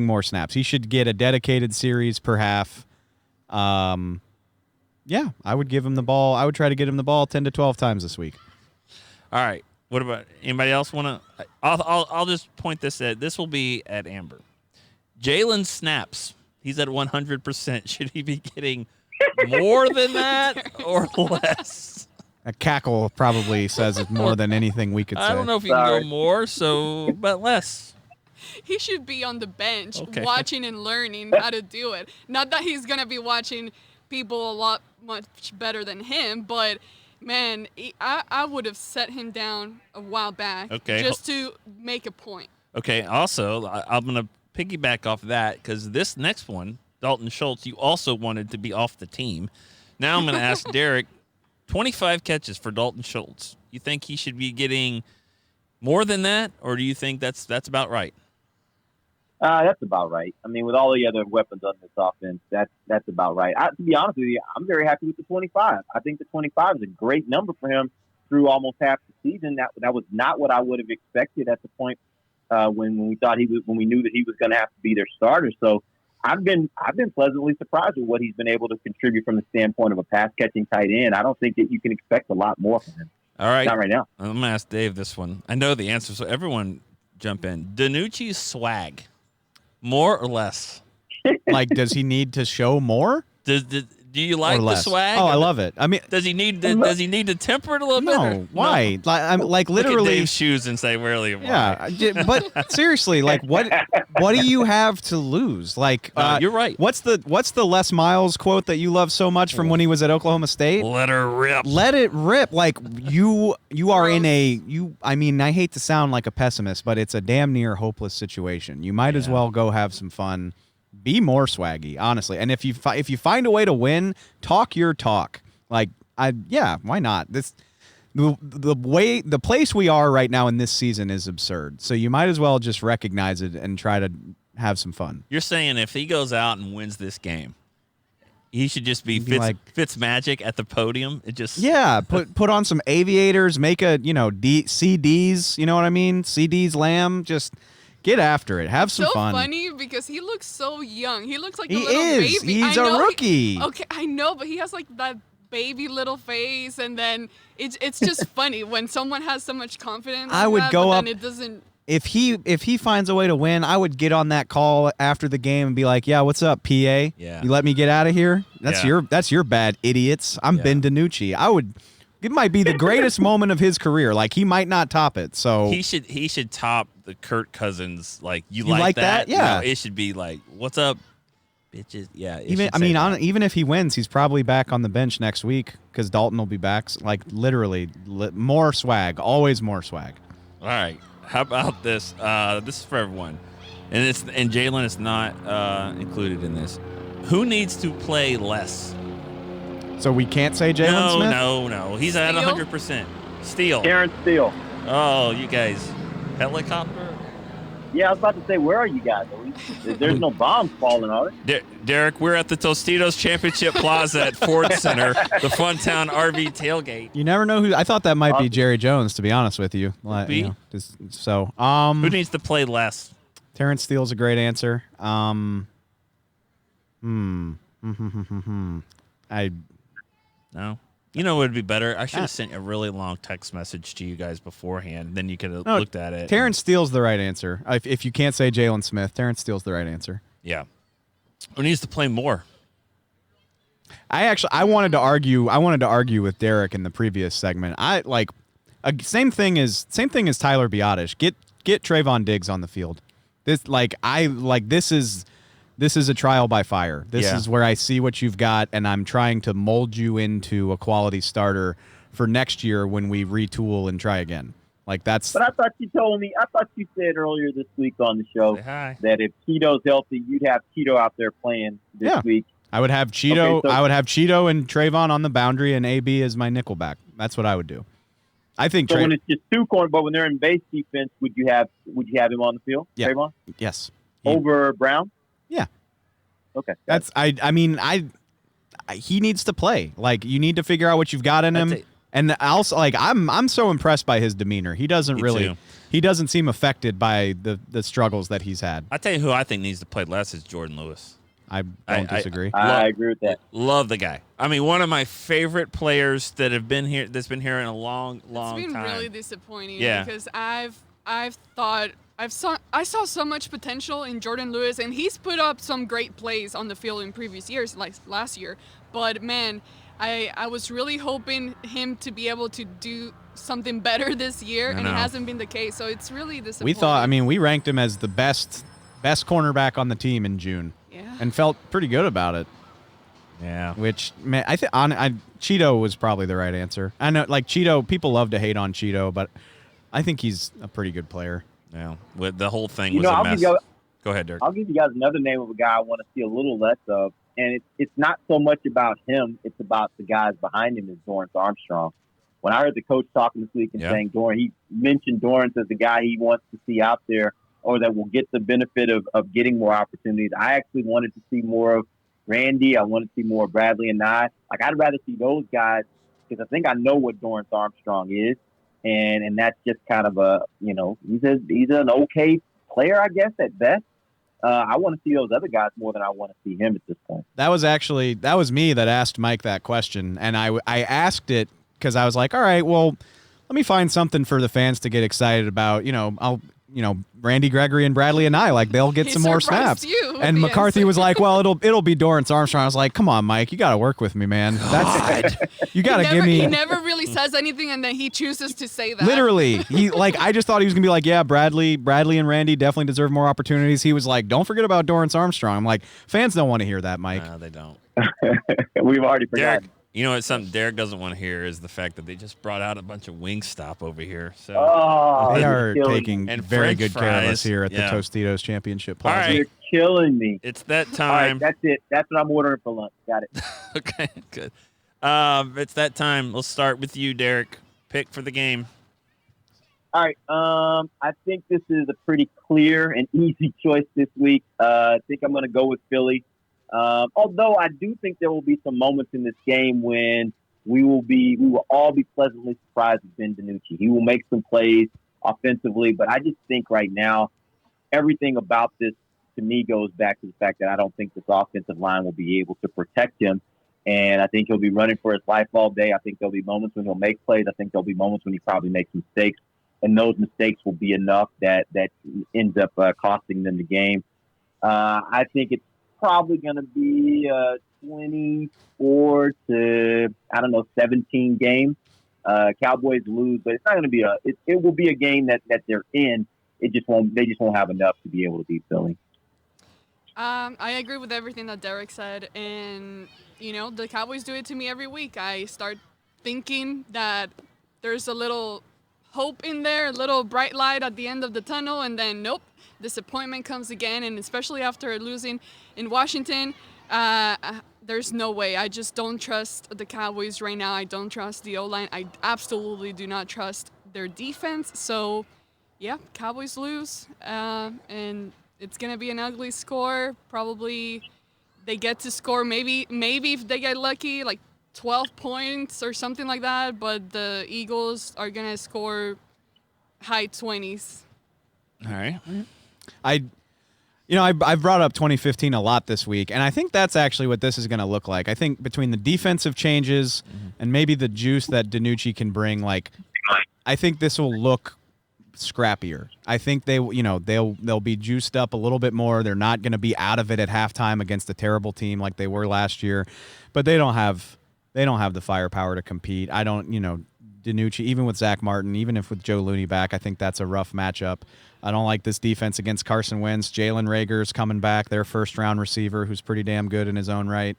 S5: more snaps. He should get a dedicated series per half. Yeah, I would give him the ball. I would try to get him the ball 10 to 12 times this week.
S4: All right. What about anybody else want to? I'll just point this at. This will be at Amber. Jalen snaps. He's at 100%. Should he be getting more than that or less?
S5: A cackle probably says it more than anything we could say.
S4: I don't know if he can go more, but less.
S6: He should be on the bench
S4: Okay.
S6: watching and learning how to do it. Not that he's going to be watching people much better than him, but man, I would have set him down a while back just to make a point.
S4: Okay, also, I'm going to piggyback off that because this next one, Dalton Schultz, you also wanted to be off the team. Now I'm going to ask Derek, 25 catches for Dalton Schultz. You think he should be getting more than that, or do you think that's about right?
S13: That's about right. I mean, with all the other weapons on this offense, that's about right. To be honest with you, I'm very happy with the 25. I think the 25 is a great number for him through almost half the season. That was not what I would have expected at the point when we thought when we knew that he was going to have to be their starter. So I've been pleasantly surprised with what he's been able to contribute from the standpoint of a pass catching tight end. I don't think that you can expect a lot more from him.
S4: All right,
S13: not right now.
S4: I'm going to ask Dave this one. I know the answer, so everyone jump in. DiNucci's swag. More or less?
S5: Like, does he need to show more?
S4: Do you like the swag?
S5: Oh, I love it. I mean,
S4: does he need to temper it a little bit?
S5: No, why? Like, I'm like literally
S4: look at Dave's shoes and say, "Really?" Why?
S5: Yeah, but seriously, like, what do you have to lose? Like,
S4: you're right.
S5: What's the Les Miles quote that you love so much from when he was at Oklahoma State?
S4: Let her rip.
S5: Let it rip. Like you are in I mean, I hate to sound like a pessimist, but it's a damn near hopeless situation. You might as well go have some fun be more swaggy, honestly. And if you find a way to win, talk your talk. Like, why not? The place we are right now in this season is absurd. So you might as well just recognize it and try to have some fun.
S4: You're saying if he goes out and wins this game, he should just be Fitzmagic at the podium. It just
S5: put on some aviators, make a CDs. You know what I mean? CDs, lamb. Just get after it. Have some fun.
S6: So funny because he looks so young. He looks like a
S5: he
S6: little
S5: is.
S6: baby.
S5: He's a rookie.
S6: Okay, I know, but he has like that baby little face, and then it's just funny when someone has so much confidence.
S5: I would go up.
S6: It doesn't.
S5: If he finds a way to win, I would get on that call after the game and be like, "Yeah, what's up, PA?
S4: Yeah.
S5: You let me get out of here? That's your bad, idiots. I'm Ben DiNucci. It might be the greatest moment of his career. Like, he might not top it. So
S4: he should top the Kirk Cousins. Like, you like that?
S5: Yeah.
S4: No, it should be like, what's up, bitches? Yeah.
S5: Even if he wins, he's probably back on the bench next week because Dalton will be back. Like, literally, more swag. Always more swag.
S4: All right. How about this? This is for everyone, and Jalen is not included in this. Who needs to play less?
S5: So we can't say Jalen Smith?
S4: No. He's at 100%. Steele.
S13: Terrence Steele.
S4: Oh, you guys. Helicopter?
S13: Yeah, I was about to say, where are you guys? There's no bombs falling on it.
S4: Derek, we're at the Tostitos Championship Plaza at Ford Center, the Funtown RV tailgate.
S5: You never know who. I thought that might be Jerry Jones, to be honest with you. Who
S4: needs to play less?
S5: Terrence Steele's a great answer.
S4: No. You know what would be better? I should have sent a really long text message to you guys beforehand. Then you could have looked at it.
S5: Terrence Steele's the right answer. If you can't say Jalen Smith, Terrence Steele's the right answer.
S4: Yeah. Who needs to play more?
S5: I wanted to argue with Derek in the previous segment. Same thing as Tyler Biotish. Get Trayvon Diggs on the field. This is a trial by fire. This is where I see what you've got, and I'm trying to mold you into a quality starter for next year when we retool and try again. But I
S13: thought you said earlier this week on the show that if Cheeto's healthy, you'd have Cheeto out there playing this week.
S5: I would have Cheeto. I would have Cheeto and Trayvon on the boundary, and AB as my nickelback. That's what I would do. I think.
S13: So when it's just two corners, but when they're in base defense, would you have him on the field?
S5: Yeah.
S13: Trayvon?
S5: Yes.
S13: Over Brown?
S5: Yeah.
S13: Okay.
S5: He needs to play. Like, you need to figure out what you've got in him. And also, I'm so impressed by his demeanor. He doesn't seem affected by the struggles that he's had.
S4: I tell you who I think needs to play less is Jordan Lewis.
S5: I don't disagree.
S13: I agree with that.
S4: Love the guy. I mean, one of my favorite players that's been here in a long time.
S6: It's been really disappointing because I saw so much potential in Jordan Lewis, and he's put up some great plays on the field in previous years, like last year. But man, I was really hoping him to be able to do something better this year, and it hasn't been the case. So it's really disappointing.
S5: We ranked him as the best cornerback on the team in June, and felt pretty good about it.
S4: Yeah.
S5: Which, man, I think Cheeto was probably the right answer. I know, Cheeto, people love to hate on Cheeto, but I think he's a pretty good player.
S4: Yeah, the whole thing was a mess. Go ahead, Derek.
S13: I'll give you guys another name of a guy I want to see a little less of, and it's not so much about him; it's about the guys behind him. Is Dorrance Armstrong? When I heard the coach talking this week and saying Dorrance, he mentioned Dorrance as the guy he wants to see out there, or that will get the benefit of getting more opportunities. I actually wanted to see more of Randy. I wanted to see more of Bradley and Nye. I'd rather see those guys because I think I know what Dorrance Armstrong is. And that's just kind of he's an okay player, I guess, at best. I want to see those other guys more than I want to see him at this point.
S5: That was me that asked Mike that question. And I asked it because I was like, all right, well, let me find something for the fans to get excited about. Randy Gregory and Bradley and I, they'll get some more snaps. And McCarthy was like, well, it'll be Dorrance Armstrong. I was like, come on, Mike, you got to work with me, man. You got to give me.
S6: He never really says anything, and then he chooses to say that.
S5: Literally, I just thought he was gonna be like, yeah, Bradley and Randy definitely deserve more opportunities. He was like, don't forget about Dorrance Armstrong. I'm like, fans don't want to hear that, Mike.
S4: No, they don't.
S13: We've already forgotten.
S4: Derek, you know what? Something Derek doesn't want to hear is the fact that they just brought out a bunch of Wingstop over here. So
S5: they are taking
S4: and
S5: very
S4: French
S5: good
S4: fries.
S5: care of us here at the Tostitos Championship Plaza.
S4: All right.
S13: You're killing me.
S4: It's that time.
S13: All right, that's it. That's what I'm ordering for lunch. Got it.
S4: Okay, good. It's that time. We'll start with you, Derek. Pick for the game.
S13: All right. I think this is a pretty clear and easy choice this week. I think I'm going to go with Philly. Although I do think there will be some moments in this game when we will all be pleasantly surprised with Ben DiNucci. He will make some plays offensively, but I just think right now everything about this to me goes back to the fact that I don't think this offensive line will be able to protect him. And I think he'll be running for his life all day. I think there'll be moments when he'll make plays. I think there'll be moments when he probably makes mistakes. And those mistakes will be enough that ends up costing them the game. I think it's probably going to be 24 to 17 game. Cowboys lose, but it's not going to be it will be a game that they're in. They just won't have enough to be able to beat Philly.
S6: I agree with everything that Derek said, and the Cowboys do it to me every week. I start thinking that there's a little hope in there, a little bright light at the end of the tunnel, and then nope, disappointment comes again, and especially after losing in Washington, there's no way. I just don't trust the Cowboys right now. I don't trust the O-line. I absolutely do not trust their defense. So, yeah, Cowboys lose, and it's going to be an ugly score. Probably they get to score maybe if they get lucky, like 12 points or something like that, but the Eagles are going to score high 20s.
S4: All right.
S5: I've brought up 2015 a lot this week, and I think that's actually what this is going to look like. I think between the defensive changes and maybe the juice that DiNucci can bring, I think this will look scrappier. I think they'll be juiced up a little bit more. They're not going to be out of it at halftime against a terrible team like they were last year, but they don't have the firepower to compete. DiNucci, even with Zach Martin, even if with Joe Looney back, I think that's a rough matchup. I don't like this defense against Carson Wentz. Jalen Reagor's coming back, their first-round receiver, who's pretty damn good in his own right.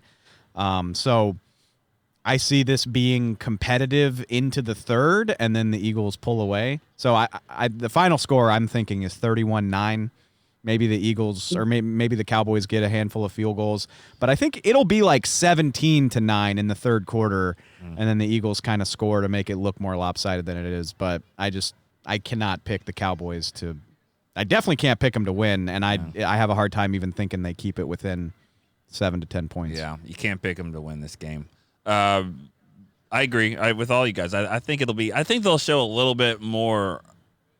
S5: So I see this being competitive into the third, and then the Eagles pull away. So the final score I'm thinking is 31-9. Maybe the Eagles or maybe the Cowboys get a handful of field goals, but I think it'll be like 17-9 in the third quarter, and then the Eagles kind of score to make it look more lopsided than it is. But I cannot pick the Cowboys to. I definitely can't pick them to win, and I have a hard time even thinking they keep it within 7 to 10 points.
S4: Yeah, you can't pick them to win this game. I agree with all you guys. I think they'll show a little bit more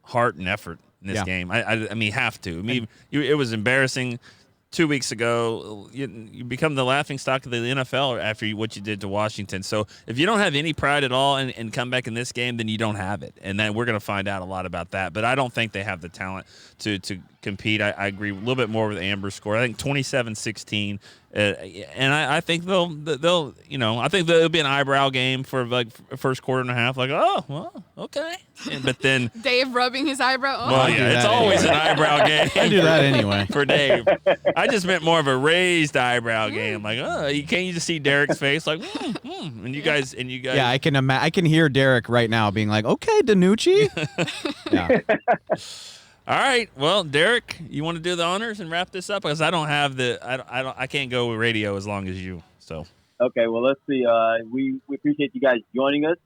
S4: heart and effort in this game. I mean, have to. I mean, it was embarrassing 2 weeks ago. You become the laughingstock of the NFL after what you did to Washington. So if you don't have any pride at all and come back in this game, then you don't have it. And then we're going to find out a lot about that. But I don't think they have the talent to compete. I agree a little bit more with Amber's score. I think 27-16. And I think they'll I think there'll be an eyebrow game for like first quarter and a half. Like, oh, well, okay. But then
S6: Dave rubbing his eyebrow. Oh.
S4: Well, yeah, it's always an eyebrow game.
S5: I do that anyway
S4: for Dave. I just meant more of a raised eyebrow game. Like, you just see Derek's face, like, and you guys.
S5: Yeah, I can hear Derek right now being like, okay, DiNucci. Yeah.
S4: All right. Well, Derek, you want to do the honors and wrap this up? Because I don't have I can't go with radio as long as you. So.
S13: Okay. Well, let's see. We appreciate you guys joining us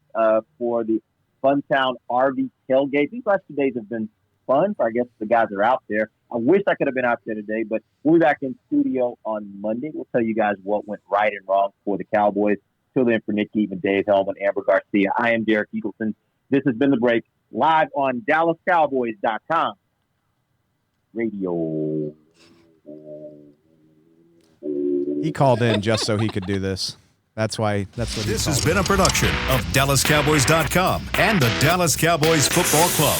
S13: for the Funtown RV tailgate. These last 2 days have been fun. I guess the guys are out there. I wish I could have been out there today, but we'll be back in studio on Monday. We'll tell you guys what went right and wrong for the Cowboys. Till then, for Nick Even, Dave Hellman, Amber Garcia, I am Derek Eagleson. This has been The Break, live on DallasCowboys.com. Radio.
S5: He called in just so he could do this. That's what
S1: this has been a production of DallasCowboys.com and the Dallas Cowboys Football Club.